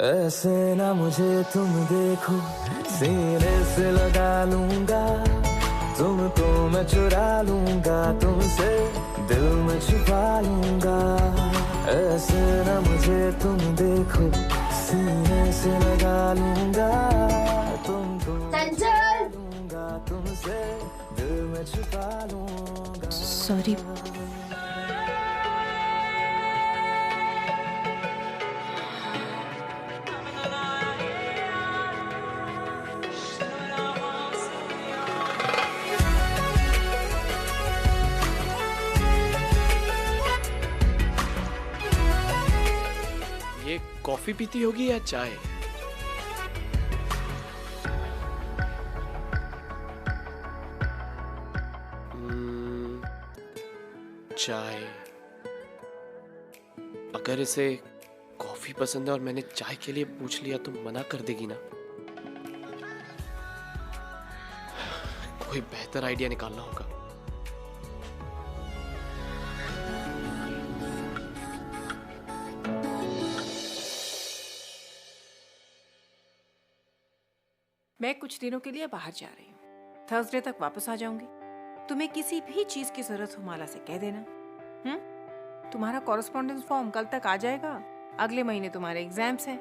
ऐसे ना मुझे तुम देखो, सीने से लगा लूंगा तुमको, मैं चुरा लूंगा तुमसे, दिल में छुपा लूंगा। ऐसे ना मुझे तुम देखो, सीने से लगा लूंगा तुमको, लूंगा तुमसे, दिल में छुपा लूंगा। सॉरी। ये कॉफी पीती होगी या चाय? चाय। अगर इसे कॉफी पसंद है और मैंने चाय के लिए पूछ लिया तो मना कर देगी ना। कोई बेहतर आइडिया निकालना होगा। मैं कुछ दिनों के लिए बाहर जा रही हूँ, थर्सडे तक वापस आ जाऊंगी। तुम्हें किसी भी चीज की जरूरत हो माला से कह देना। तुम्हारा कॉरेस्पॉन्डेंस फॉर्म कल तक आ जाएगा। अगले महीने तुम्हारे एग्जाम्स हैं।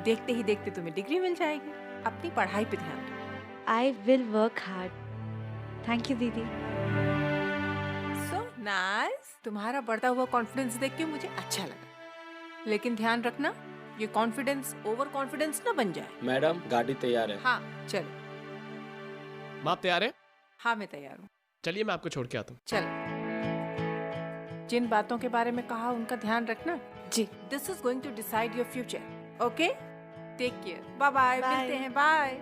देखते ही देखते तुम्हें डिग्री मिल जाएगी। अपनी पढ़ाई पे ध्यान दो। I will work hard. Thank you दीदी। So nice. तुम्हारा बढ़ता हुआ कॉन्फिडेंस देख के मुझे अच्छा लगा, लेकिन ध्यान रखना ये कॉन्फिडेंस ओवर कॉन्फिडेंस ना बन जाए। मैडम गाड़ी तैयार है। हाँ चलो। माँ आप तैयार है? हाँ मैं तैयार हूँ। चलिए मैं आपको छोड़ के आता हूँ। चलो। जिन बातों के बारे में कहा उनका ध्यान रखना। जी। This is going to decide your future. Okay, take care. Bye bye. मिलते हैं। बाय।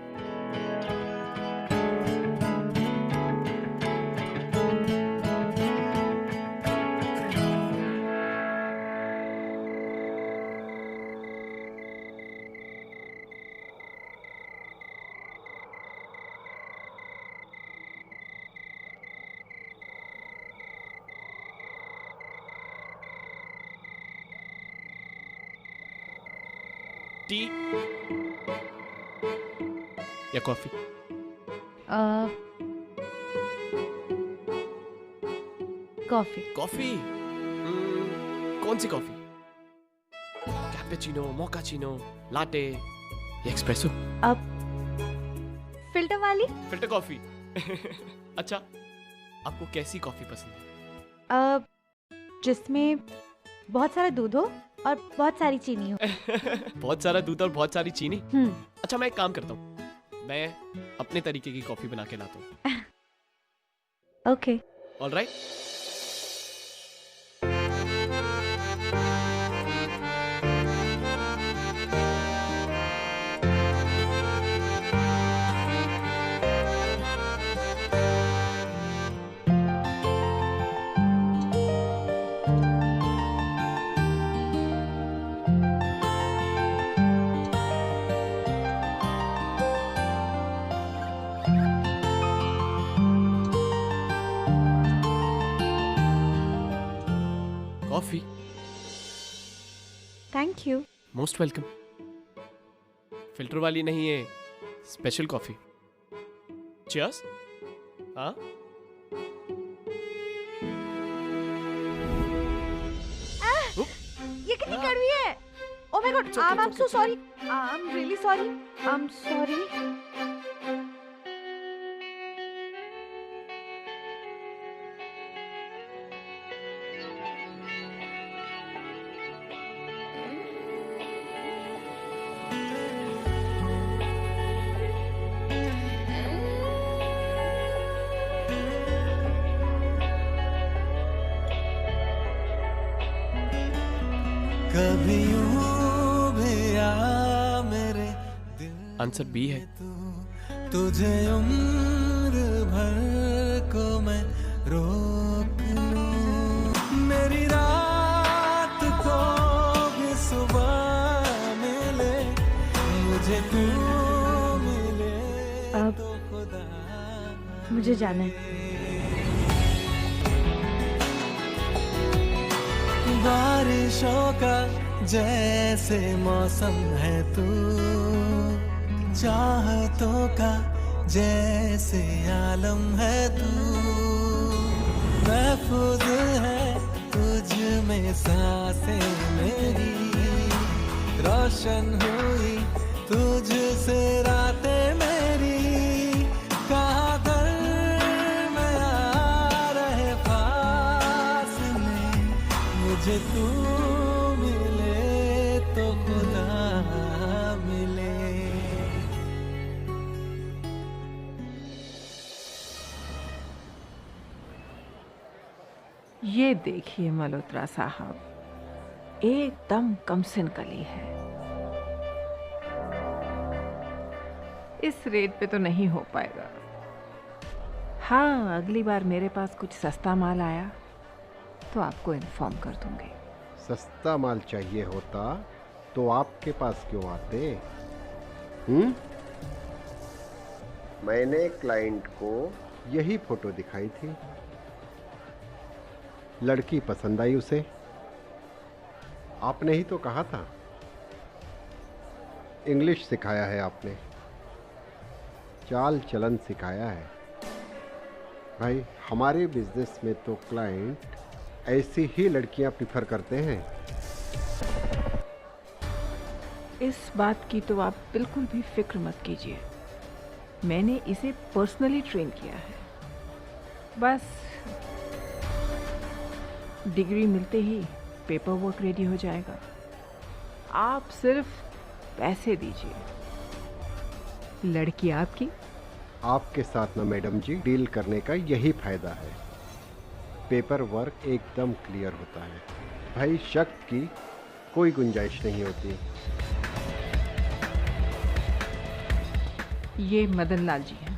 टी या कॉफी? कॉफी। कॉफी। कौन सी कॉफी? कैपेचिनो, मोकाचिनो, लाटे या एस्प्रेसो? अब फिल्टर वाली। Filter coffee. अच्छा, आपको कैसी कॉफी पसंद है? जिसमें बहुत सारा दूध हो और बहुत सारी चीनी हो। बहुत सारा दूध और बहुत सारी चीनी। हम्म। अच्छा मैं एक काम करता हूँ, मैं अपने तरीके की कॉफी बना के लाता हूँ। Okay. Alright. Coffee. Thank you. Most welcome. Filter वाली नहीं है, स्पेशल कॉफी। चीयर्स। हाँ ये कितनी कड़वी है। Oh my God. I am so sorry. I am really sorry. I am sorry. कभी यूं भी आ मेरे दिल, आंसर बी है। तुझे उम्र भर को मैं रोक लूं, मेरी रात को भी सुबह मिले, मुझे तू मिले तो खुदा। मुझे जाना है। बारिशों का जैसे मौसम है तू, चाहतों का जैसे आलम है तू, महफूज है तुझ में सांसें मेरी, रोशन हुई तुझसे रातें मेरी, कहाँ घर में आ रहे फासले, मुझे तू मिले तो खुदा मिले। ये देखिए मल्होत्रा साहब, एकदम कमसिन कली है। इस रेट पे तो नहीं हो पाएगा। हाँ, अगली बार मेरे पास कुछ सस्ता माल आया तो आपको इन्फॉर्म कर दूंगी। सस्ता माल चाहिए होता तो आपके पास क्यों आते? मैंने क्लाइंट को यही फोटो दिखाई थी, लड़की पसंद आई उसे। आपने ही तो कहा था। इंग्लिश सिखाया है आपने, चाल चलन सिखाया है। भाई, हमारे बिजनेस में तो क्लाइंट ऐसी ही लड़कियां प्रिफर करते हैं। इस बात की तो आप बिल्कुल भी फिक्र मत कीजिए, मैंने इसे पर्सनली ट्रेन किया है। बस डिग्री मिलते ही पेपर वर्क रेडी हो जाएगा। आप सिर्फ पैसे दीजिए, लड़की आपकी। आपके साथ ना मैडम जी डील करने का यही फायदा है, पेपर वर्क एकदम क्लियर होता है। भाई, शक की कोई गुंजाइश नहीं होती। ये मदन लाल जी हैं,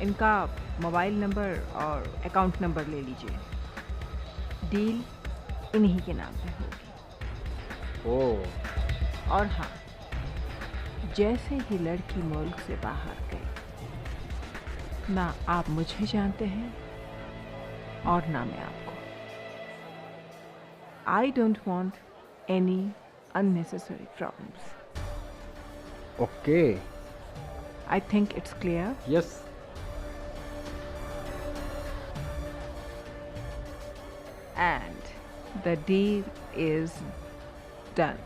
इनका मोबाइल नंबर और अकाउंट नंबर ले लीजिए, डील इन्हीं के नाम पे होगी। ओह, और हाँ, जैसे ही लड़की मुल्क से बाहर गई, ना आप मुझे जानते हैं और ना मैं आपको। I don't want any unnecessary problems. Okay, I think it's clear. Yes. And the deal is done.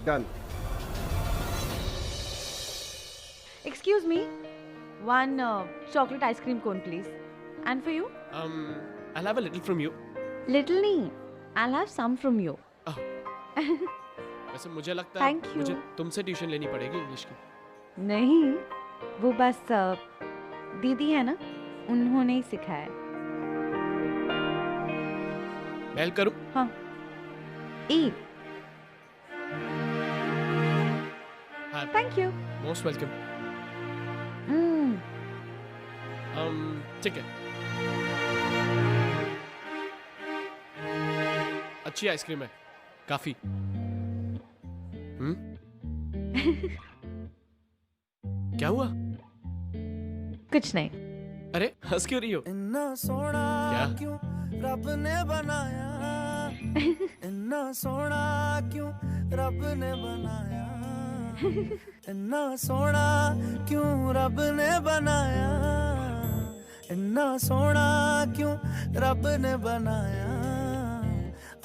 Done. Excuse me, one chocolate ice cream cone, please. And for you? I'll have a little from you. Little nahi, I'll have some from you. वैसे मुझे लगता है Thank you. मुझे तुमसे tuition लेनी पड़ेगी English की। नहीं, वो बस दीदी है ना, उन्होंने ही सिखाया। मेल करूं? हाँ, ई। हाँ, थैंक यू। Most welcome. ठीक है, अच्छी आइसक्रीम है, काफी। क्या हुआ? कुछ नहीं। अरे हंस क्यों रही हो? इन्ना सोना क्या? क्यों रब ने बनाया, इन्ना सोना क्यों रब ने बनाया, इन्ना सोना क्यों रब ने बनाया, इन्ना सोना क्यों रब ने बनाया,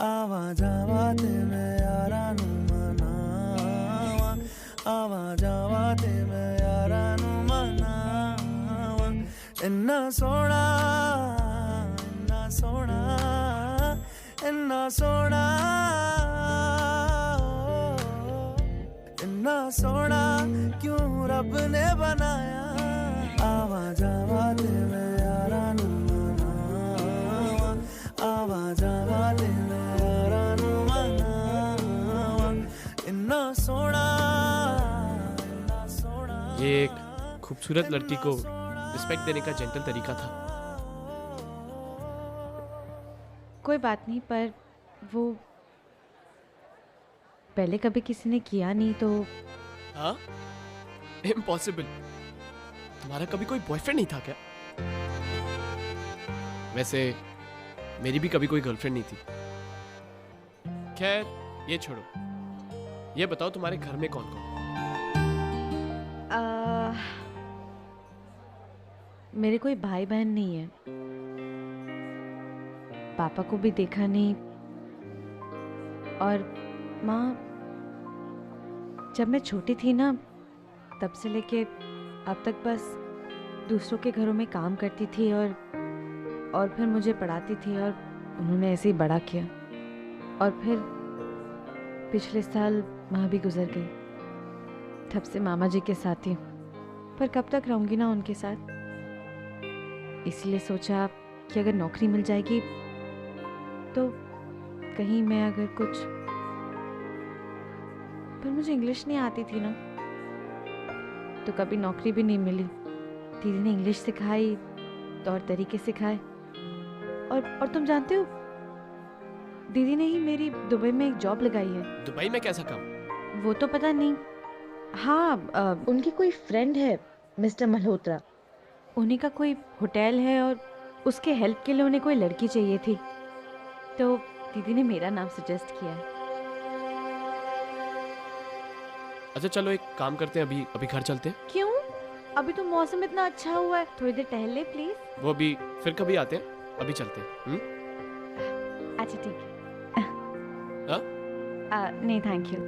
आवा जावा ते मैं यारा नू मनावा, आवा जावा ते मैं यारा नू मनावा, इन्ना सोना, इन्ना सोना, इन्ना सोना, इन्ना सोना क्यों रब ने बनाया, आवा जावा ते मैं यारा नू मनावा, आवा जावा ते मैं यारा नू मनावा, इन्ना सोना, इन्ना सोना। ये एक खूबसूरत लड़की को रिस्पेक्ट देने का जेंटल तरीका था। कोई बात नहीं, पर वो पहले कभी किसी ने किया नहीं तो। हाँ, इम्पॉसिबल। तुम्हारा कभी कोई बॉयफ्रेंड नहीं था क्या? वैसे मेरी भी कभी कोई गर्लफ्रेंड नहीं थी। खैर ये छोड़ो, ये बताओ तुम्हारे घर में कौन कौन? मेरे कोई भाई बहन नहीं है, पापा को भी देखा नहीं, और माँ जब मैं छोटी थी ना तब से लेके अब तक बस दूसरों के घरों में काम करती थी और फिर मुझे पढ़ाती थी, और उन्होंने ऐसे ही बड़ा किया। और फिर पिछले साल माँ भी गुजर गई, तब से मामा जी के साथ ही, पर कब तक रहूँगी ना उनके साथ। इसलिए सोचा कि अगर नौकरी मिल जाएगी तो कहीं मैं अगर कुछ, पर मुझे इंग्लिश नहीं आती थी ना, तो कभी नौकरी भी नहीं मिली। दीदी ने इंग्लिश सिखाई, तौर तरीके सिखाए, और तुम जानते हो दीदी ने ही मेरी दुबई में एक जॉब लगाई है। दुबई में कैसा काम? वो तो पता नहीं। हाँ, उनकी कोई फ्रेंड है मिस्टर मल्होत्रा, उन्हीं का कोई होटल है और उसके हेल्प के लिए उन्हें कोई लड़की चाहिए थी, तो दीदी ने मेरा नाम सजेस्ट किया है। अच्छा चलो एक काम करते हैं, अभी घर चलते हैं। क्यों? अभी तो मौसम इतना अच्छा हुआ है, थोड़ी देर टहल ले प्लीज। वो अभी फिर कभी आते हैं, अभी चलते हैं। अच्छा ठीक है। हाँ? नहीं थैंक यू।